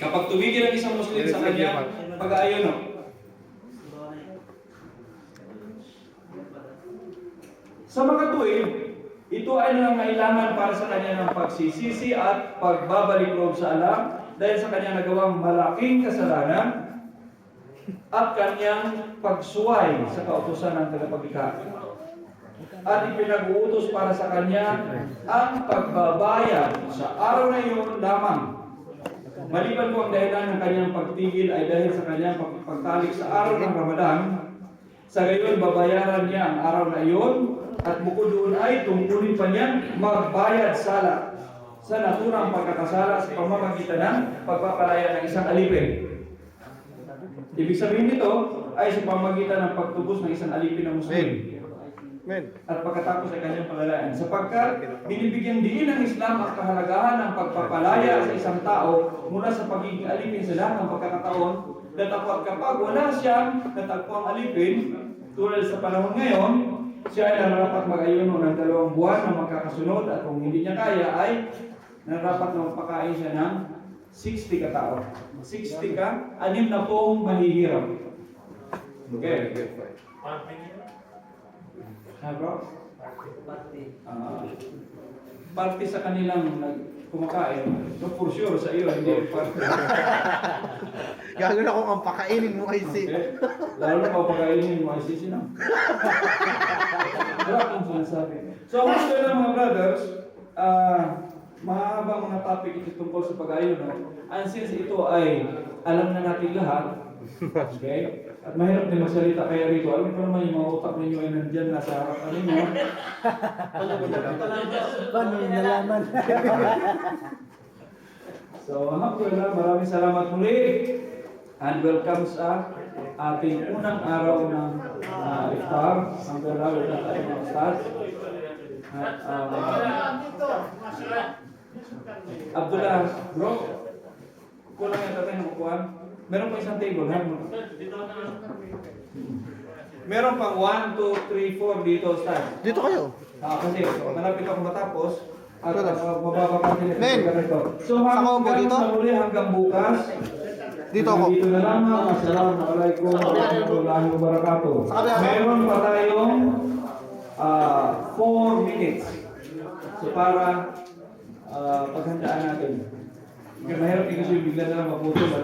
Kapag tumigil ang isang Muslim sa kanya, pag-aayon, no? Sa mga tuwid, ito ay nangangailangan para sa kanya ng pagsisisi at pagbabalik loob sa Allah dahil sa kanyang nagawang malaking kasalanan at kanyang pagsuway sa kautusan ng tagapaglikha. At ipinag-uutos para sa kanya ang pagbabayad sa araw na iyon lamang. Maliban po ang dahilan ng kanyang pagtigil ay dahil sa kanyang pagtalik sa araw ng Ramadan, sa gayon babayaran niya ang araw na iyon at bukod doon ay tungkulin pa niyang magbayad sala sa naturang pagkakasala sa pamamagitan ng pagpapalaya ng isang alipin. Ibig sabihin nito ay sa pamamagitan ng pagtubos ng isang alipin ng Muslim. At pagkatapos ay kanyang palalaan. Sapagkat binibigyan din ng Islam ang kahalagahan ng pagpapalaya sa isang tao mula sa pagiging alipin sa lahat ng pagkakataon, datapot kapag wala siyang natagpuang alipin, tulad sa panahon ngayon, siya ay nararapat mag-ayuno ng 2 buwan na magkakasunod at kung hindi niya kaya ay nararapat na magpakain siya ng 60 katao. 60 ka, 6 na pong mahihirap. Okay. Bro? Party sa kanilang kumakain. So for sure sa iyo, hindi party. Gagawin ako ang pakainin mo kay Sid. Okay. Lalo na kung pakainin mo ay sisi na. Wala akong sinasabi. So gusto na mga brothers, mahabang mga topic ito tungkol sa pag-ayuno. And since ito ay alam na natin lahat, okay? At mahirap din magsalita kaya rito. Alam ko naman yung mga utak ninyo ay nandyan nasa harapan ninyo. Paano nalaman? So, alhamdulillah, maraming salamat muli. And welcome sa ating unang araw ng iftar. Alhamdulillah, welcome tayo mga ustad. At Abdullah, bro, kulang yung tatay ng upuan. Meron pa isang table, ha? Meron pang 1, 2, 3, 4 dito, Stan. Dito kayo. Kasi malapit ako matapos at mababakante nito. So hanggang dito? sa muli hanggang bukas. Dito ako. Dito na lamang. Assalamualaikum warahmatullahi wabarakatuh. Meron pa tayong 4 minutes. So para paghandaan natin. Kasi mahirap din kasi bigla na lang maputol.